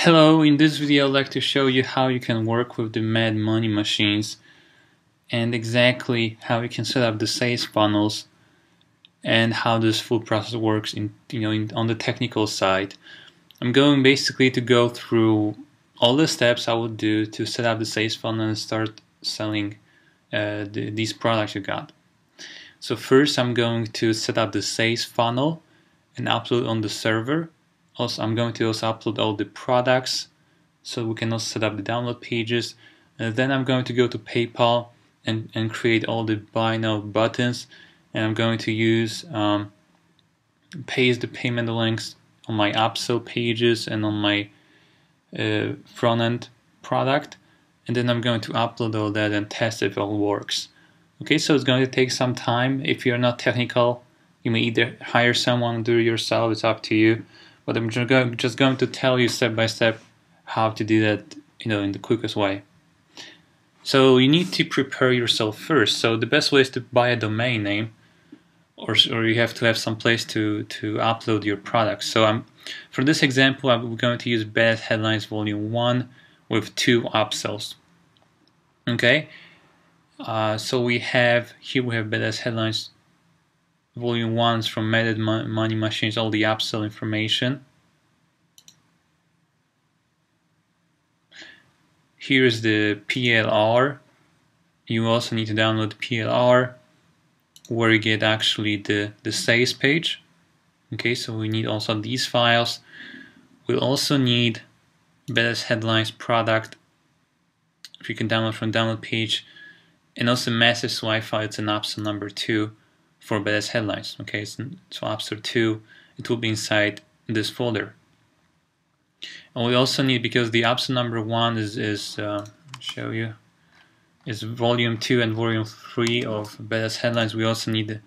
Hello, in this video I'd like to show you how you can work with the Mad Money machines and exactly how you can set up the sales funnels and how this full process works on the technical side. I'm going basically to go through all the steps I would do to set up the sales funnel and start selling these products you got. So first I'm going to set up the sales funnel and upload on the server. Also, I'm going to also upload all the products so we can also set up the download pages. Then I'm going to go to PayPal and create all the buy now buttons, and I'm going to use paste the payment links on my upsell pages and on my front end product, and then I'm going to upload all that and test if it all works. Okay, so it's going to take some time. If you're not technical, you may either hire someone or do it yourself, it's up to you. But I'm just going to tell you step by step how to do that, in the quickest way. So you need to prepare yourself first. So the best way is to buy a domain name, or you have to have some place to upload your products. So for this example, I'm going to use Badass Headlines Volume 1 with 2 upsells. Okay, so we have Badass Headlines Volume 1 from Mad Money Machines, all the upsell information. Here's the PLR. You also need to download the PLR where you get actually the sales page. Okay, so we need also these files. We'll also need Badass Headlines product, if you can download from download page, and also massive swipe file. It's an upsell number 2 for Badass Headlines. Okay, so upsell 2, it will be inside this folder. And we also need, because the upsell number 1 is show you, is volume 2 and volume 3 of Badass Headlines. We also need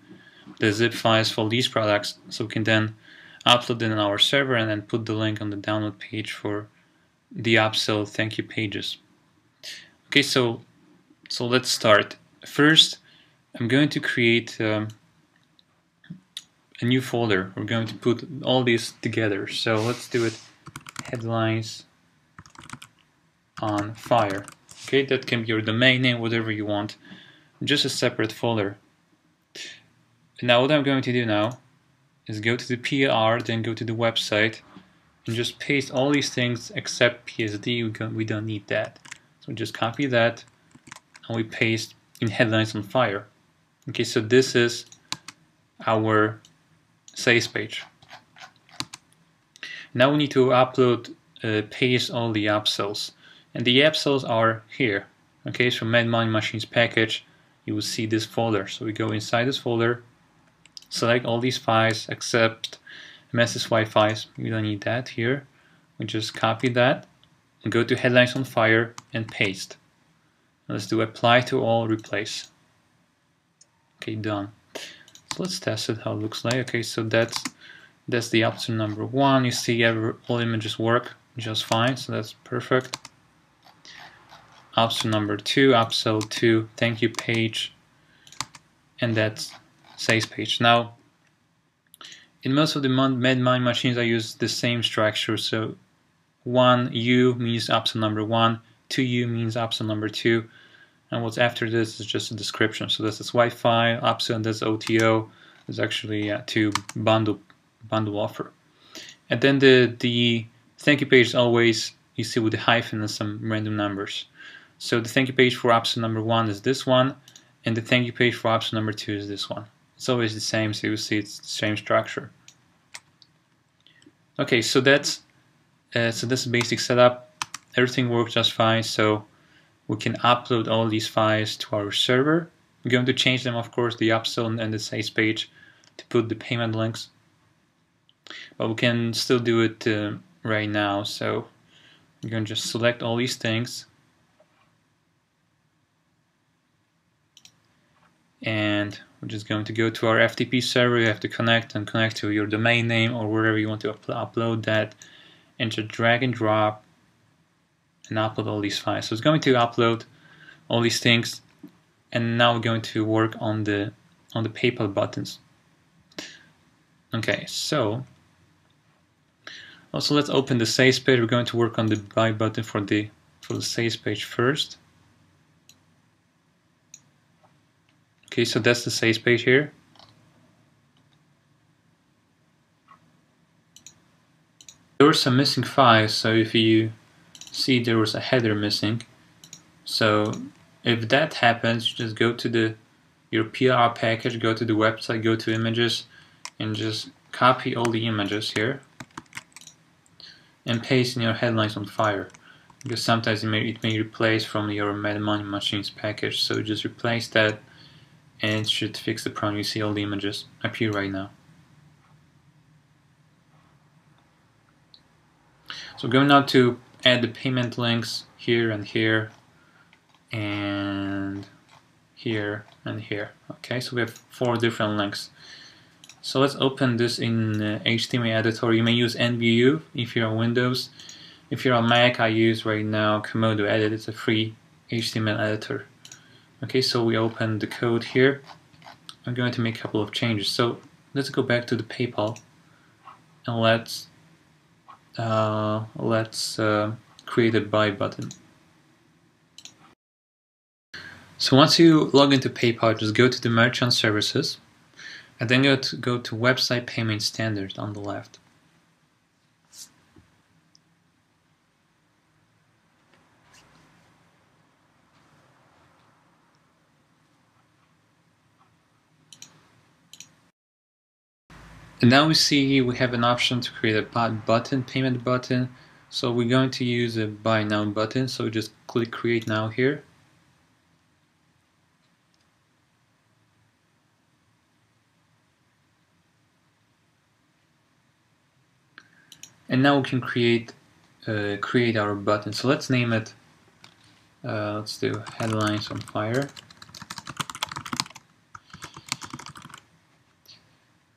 the zip files for these products, so we can then upload it on our server and then put the link on the download page for the upsell thank you pages. Okay, so let's start. First, I'm going to create a new folder. We're going to put all these together. So let's do it. Headlines on fire. Okay, that can be your domain name, whatever you want. Just a separate folder. Now what I'm going to do now is go to the PLR, then go to the website, and just paste all these things except PSD. We don't need that. So just copy that and we paste in Headlines on fire. Okay, so this is our sales page. Now we need to upload, paste all the upsells, and the upsells are here. Okay, so Mad Money Machines package, you will see this folder. So we go inside this folder, select all these files except massive swipe files. We don't need that here. We just copy that and go to Headlines on fire and paste. Let's do apply to all, replace. Okay, done. So let's test it how it looks like. Okay, so that's the upsell number 1. You see all images work just fine, so that's perfect. Upsell number 2, upsell 2, thank you page, and that's sales page. Now, in most of the Mad Money machines, I use the same structure. So 1U means upsell number 1, 2U means upsell number 2, and what's after this is just a description. So that's Wi-Fi, upsell, and that's OTO. There's actually to bundle offer. And then the thank you page is always, you see, with the hyphen and some random numbers. So the thank you page for upsell number 1 is this one, and the thank you page for upsell number 2 is this one. It's always the same, so you see it's the same structure. Okay, so that's the basic setup. Everything works just fine, so we can upload all these files to our server. We're going to change them, of course, the upsell and the sales page, to put the payment links. But we can still do it right now. So we're going to just select all these things, and we're just going to go to our FTP server. You have to connect to your domain name or wherever you want to upload that, and just drag and drop and upload all these files. So it's going to upload all these things, and now we're going to work on the PayPal buttons. Okay, so Also, let's open the sales page. We're going to work on the buy button for the sales page first. Okay, so that's the sales page here. There were some missing files, so if you see there was a header missing. So if that happens, you just go to your PLR package, go to the website, go to images, and just copy all the images here and paste in your headlines on Fire, because sometimes it may replace from your Mad Money Machines package. So just replace that and it should fix the problem. You see all the images appear right now. So going now to add the payment links here and here and here and here. Okay, so we have 4 different links. So let's open this in HTML editor. You may use NVU if you're on Windows. If you're on Mac, I use right now Komodo Edit. It's a free HTML editor. Okay, so we open the code here. I'm going to make a couple of changes. So let's go back to the PayPal and let's create a buy button. So once you log into PayPal, just go to the Merchant Services and then go to Website Payment Standard on the left. And now we see we have an option to create a buy button, payment button. So we're going to use a buy now button. So just click create now here. And now we can create our button. So let's name it, let's do headlines on Fire.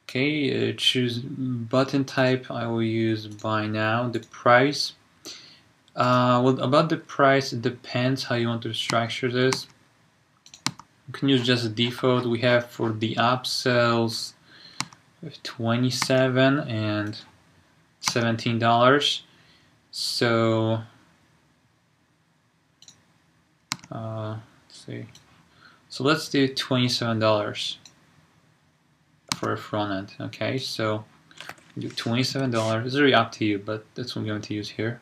Okay, choose button type. I will use buy now. The price. Well, about the price, it depends how you want to structure this. You can use just a default. We have for the upsells, we have $27 and $17. So let's see. So let's do $27 for a front end. Okay, so do $27. It's really up to you, but that's what I'm going to use here.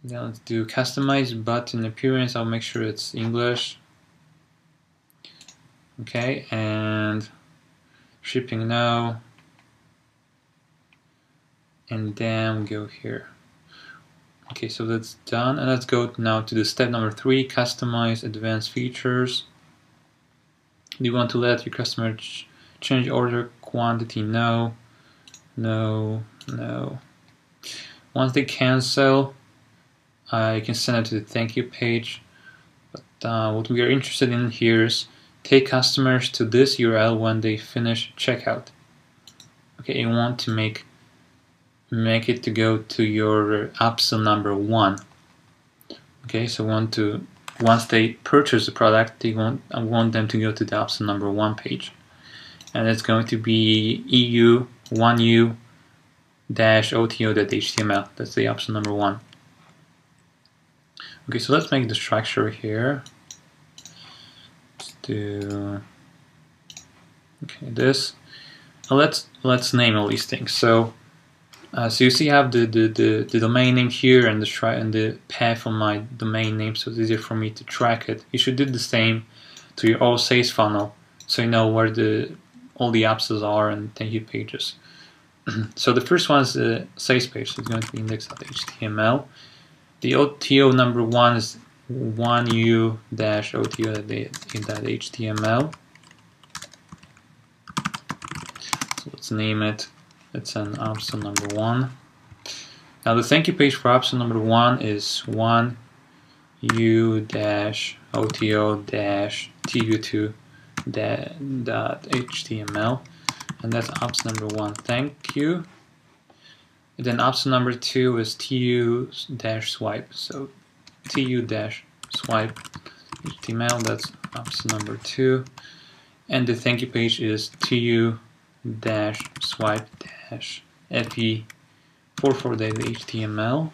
Then let's do customize button appearance. I'll make sure it's English. Okay, and shipping now. And then go here. Okay, so that's done. And let's go now to the step number 3, customize advanced features. Do you want to let your customer change order quantity? No, no, no. Once they cancel, you can send it to the thank you page. But what we are interested in here is take customers to this URL when they finish checkout. Okay, you want to make it to go to your upsell number 1. Okay, so once they purchase the product, I want them to go to the upsell number 1 page, and it's going to be EU1U-OTO.html. That's the upsell number 1. Okay, so let's make the structure here. Let's do this. Let's name all these things. So you see, I have the domain name here and the path on my domain name, so it's easier for me to track it. You should do the same to your all sales funnel, so you know where all the upsells are and thank you pages. So the first one is the sales page, so it's going to be index.html. The OTO number 1 is 1u-OTO.html. So let's name it. It's an upsell number 1. Now the thank you page for upsell number 1 is 1u-OTO-tu2.html, and that's upsell number 1. Thank you. And then upsell number 2 is tu-swipe. So tu-swipe HTML. That's upsell number 2. And the thank you page is tu-swipe-fe 448.html,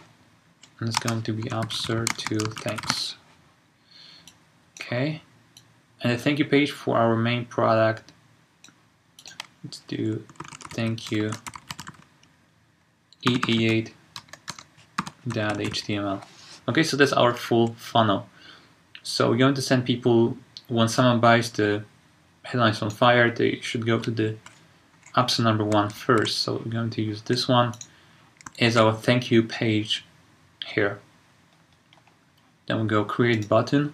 and it's going to be absurd2 thanks. Okay, and the thank you page for our main product, let's do thank you e88.html. Okay, so that's our full funnel. So we're going to send people, when someone buys the Headlines on Fire, they should go to the upsell number 1 first. So we're going to use this one as our thank you page here. Then we'll go create button,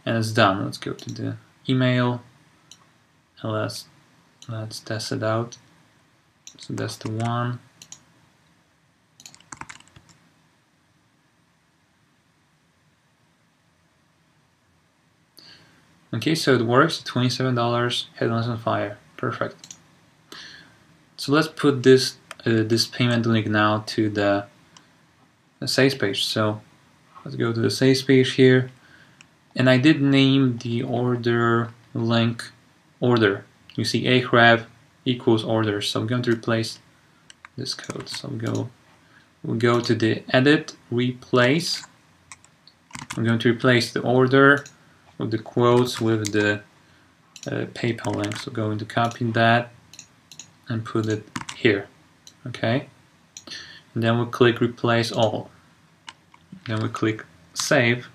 and it's done. Let's go to the email and let's test it out. So that's the one. Okay, so it works. $27. Headlines on Fire. Perfect. So let's put this this payment link now to the sales page. So let's go to the sales page here, and I did name the order link order. You see Ahrefs equals order. So I'm going to replace this code. So we'll go to the edit, replace. I'm going to replace the order with the quotes with the PayPal link. So going to copy that and put it here. Okay, and then we'll click replace all. Then we click save.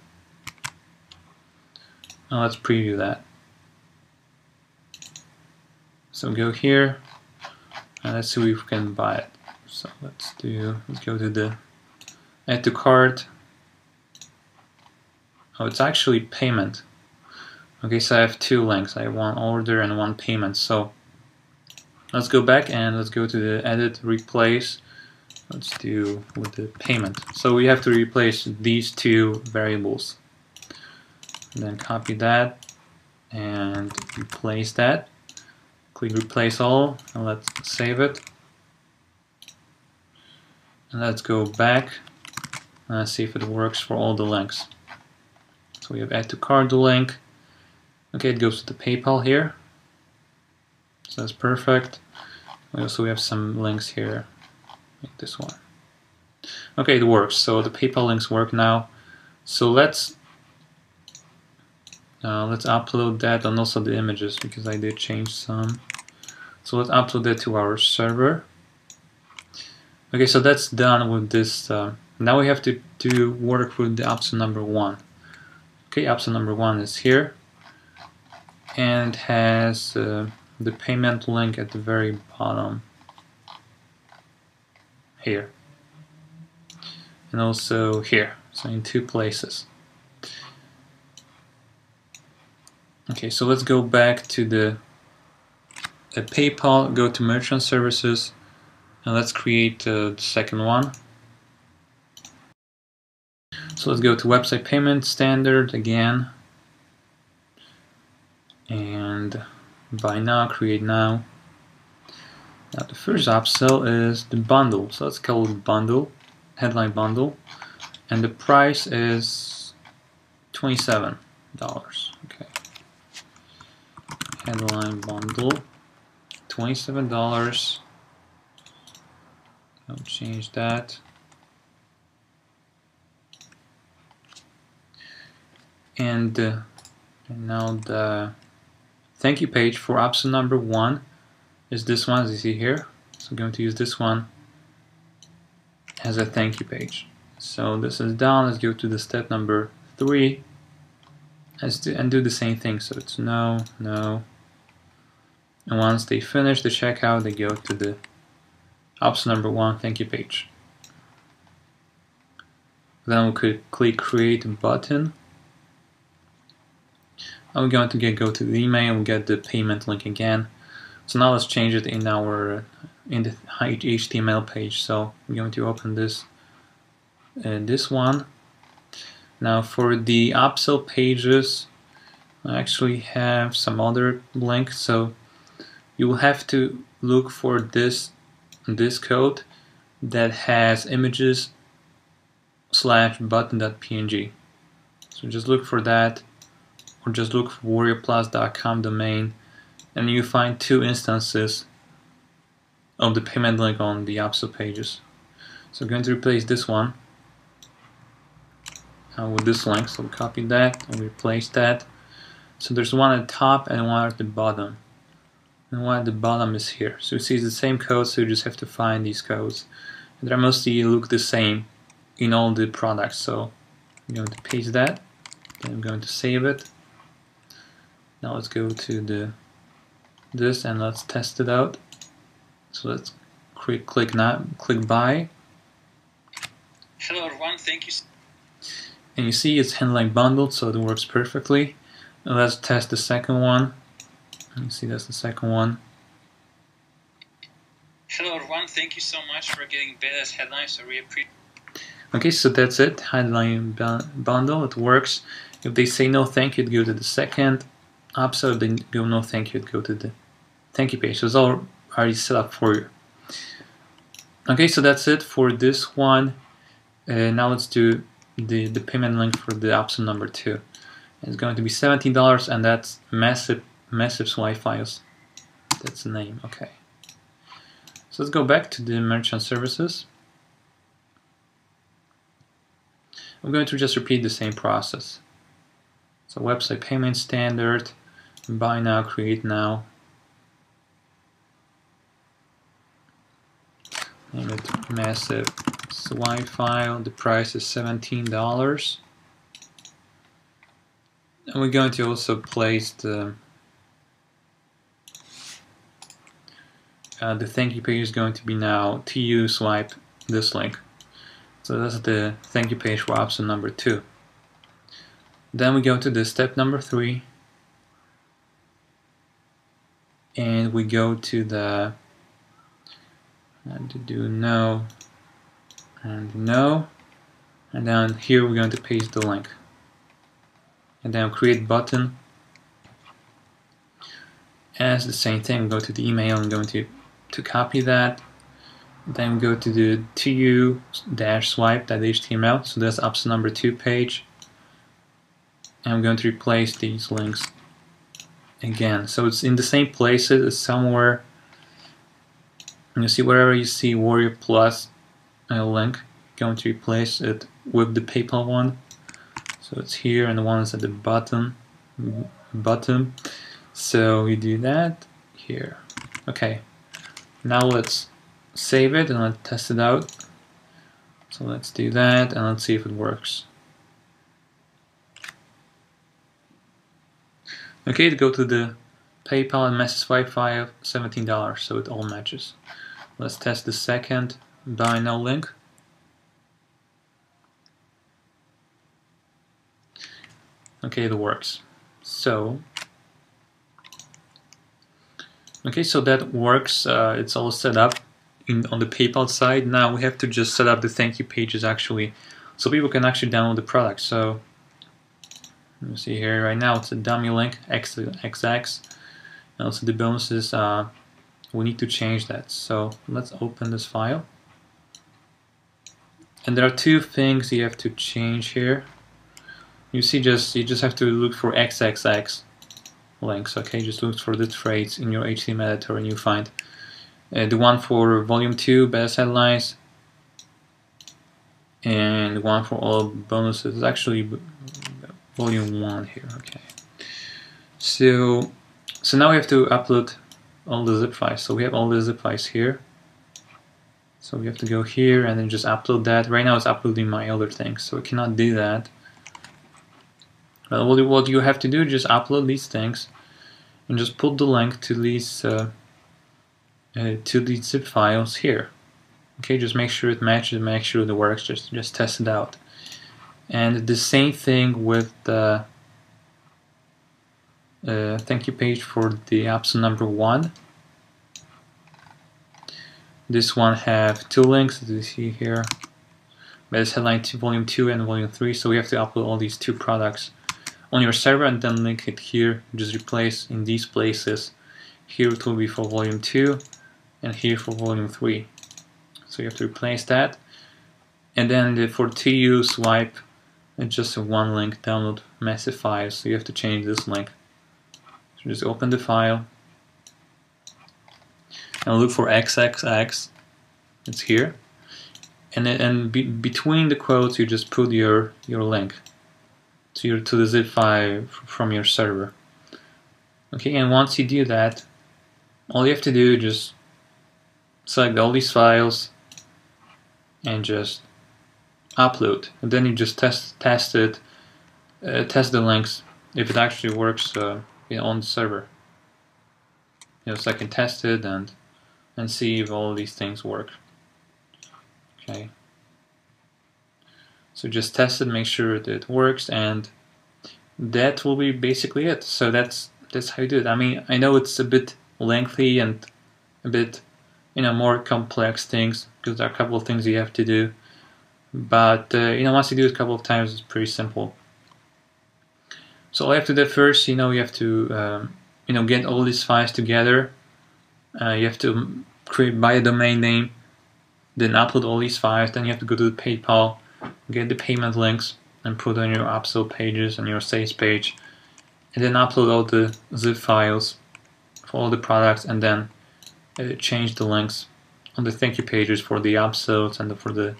Now let's preview that. So go here and let's see if we can buy it. So let's go to the add to cart. Oh, it's actually payment. Okay, so I have 2 links. I have one order and one payment. So let's go back and let's go to the edit, replace. Let's do with the payment. So we have to replace these 2 variables. And then copy that and replace that. Click replace all and let's save it. And let's go back and see if it works for all the links. So we have add to cart link. Okay, it goes to the PayPal here. So that's perfect. We have some links here, like this one. Okay, it works. So the PayPal links work now. So let's upload that and also the images because I did change some. So let's upload that to our server. Okay, so that's done with this. Now we have to work with the upsell number 1. Okay, upsell number 1 is here and has the payment link at the very bottom here and also here, so in 2 places. Okay, so let's go back to the PayPal, go to merchant services, and let's create the second one. So let's go to website payment standard again, and buy now, create now. Now the first upsell is the bundle, so let's call it bundle, headline bundle, and the price is $27. Okay, headline bundle, $27. I'll change that. And now the thank you page for upsell number 1 is this one, as you see here. So I'm going to use this one as a thank you page. So this is done. Let's go to the step number 3 and do the same thing. So it's no, no. And once they finish the checkout, they go to the upsell number 1 thank you page. Then we could click create a button. I'm going to go to the email and get the payment link again. So now let's change it in the HTML page. So I'm going to open this one. Now for the upsell pages, I actually have some other links. So you will have to look for this code that has images / button.png. So just look for that, or just look for warriorplus.com domain, and you find 2 instances of the payment link on the Appsio pages. So I'm going to replace this one with this link. So we copy that and replace that. So there's one at the top and one at the bottom. And one at the bottom is here. So you see it's the same code, so you just have to find these codes. And they mostly look the same in all the products. So I'm going to paste that. Then I'm going to save it. Now let's go to this and let's test it out. So let's click buy. Hello everyone, thank you. And you see it's handling bundled, so it works perfectly. And let's test the second one. You see that's the second one. Hello everyone, thank you so much for getting Beta's headlines, so we appreciate. Okay, so that's it. Headline bundle, it works. If they say no thank you, go to the second Appsio. If they go no thank you, go to the thank you page. So it's all already set up for you. Okay, so that's it for this one. Now let's do the payment link for the Appsio number 2. It's going to be $17, and that's massive swipe files. That's the name. Okay. So let's go back to the merchant services. I'm going to just repeat the same process. So website payment standard, buy now, create now. Name it massive swipe file. The price is $17. And we're going to also place the thank you page is going to be now TU swipe this link. So that's the thank you page for Appsio number 2. Then we go to the step number 3, and we go to the to do no and no, and then here we're going to paste the link, and then create button. As the same thing, go to the email and going to copy that. Then go to the tu-swipe.html, so that's Appsio number 2 page. And I'm going to replace these links again. So it's in the same places, it's somewhere. And you see wherever you see Warrior Plus link, going to replace it with the PayPal one. So it's here, and the one is at the bottom. So we do that here. Okay. Now let's save it and let's test it out. So let's do that and let's see if it works. Okay, to go to the PayPal and massive swipe file, $17, so it all matches. Let's test the second buy now link. Okay, it works. So okay, so that works. It's all set up on the PayPal side. Now we have to just set up the thank you pages actually, so people can actually download the product. So let me see here. Right now it's a dummy link XX, and also the bonuses. We need to change that. So let's open this file. And there are two things you have to change here. You see, you just have to look for XXX links. Okay, just look for the trades in your HTML editor and you find the one for volume 2 best headlines, and the one for all bonuses is actually volume 1 here. Okay, so now we have to upload all the zip files. So we have all the zip files here, so we have to go here and then just upload that. Right now it's uploading my other things, so we cannot do that. Well, what you have to do is just upload these things and just put the link to these zip files here. Okay, just make sure it matches, make sure it works. Just test it out. And the same thing with the thank you page for the Appsio number 1. This one have 2 links, as you see here. But it's headline to volume 2 and volume 3, so we have to upload all these 2 products on your server and then link it here. Just replace in these places. Here it will be for volume 2 and here for volume 3. So you have to replace that. And then for TU swipe, it's just a one link, download massive files. So you have to change this link. So just open the file. and look for XXX. It's here, and between the quotes you just put your link to the zip file from your server. Okay, and once you do that, all you have to do is just select all these files and just upload, and then you just test it, test the links if it actually works on the server. So I can test it and see if all these things work. Okay, so just test it, make sure that it works, and that will be basically it. So that's how you do it. I mean, I know it's a bit lengthy and a bit more complex things, because there are a couple of things you have to do, but once you do it a couple of times, it's pretty simple. So all you have to do first, you have to get all these files together. You have to buy a domain name, then upload all these files. Then you have to go to the PayPal, get the payment links, and put on your upsell pages and your sales page, and then upload all the zip files for all the products, and then change the links on the thank you pages for the upsells and for the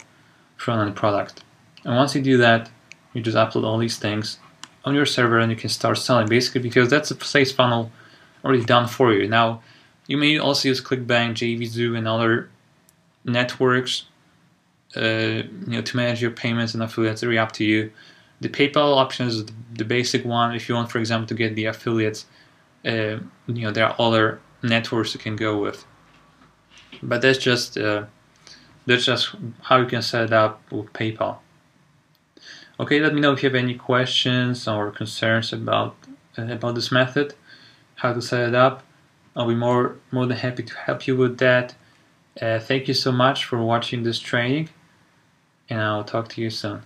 front-end product. And once you do that, you just upload all these things on your server, and you can start selling, basically, because that's a sales funnel already done for you. Now, you may also use ClickBank, JVZoo, and other networks to manage your payments and affiliates. It's really up to you. The PayPal option is the basic one. If you want, for example, to get the affiliates, there are other networks you can go with. But that's just how you can set it up with PayPal. Okay, let me know if you have any questions or concerns about this method, how to set it up. I'll be more than happy to help you with that. Thank you so much for watching this training, and I'll talk to you soon.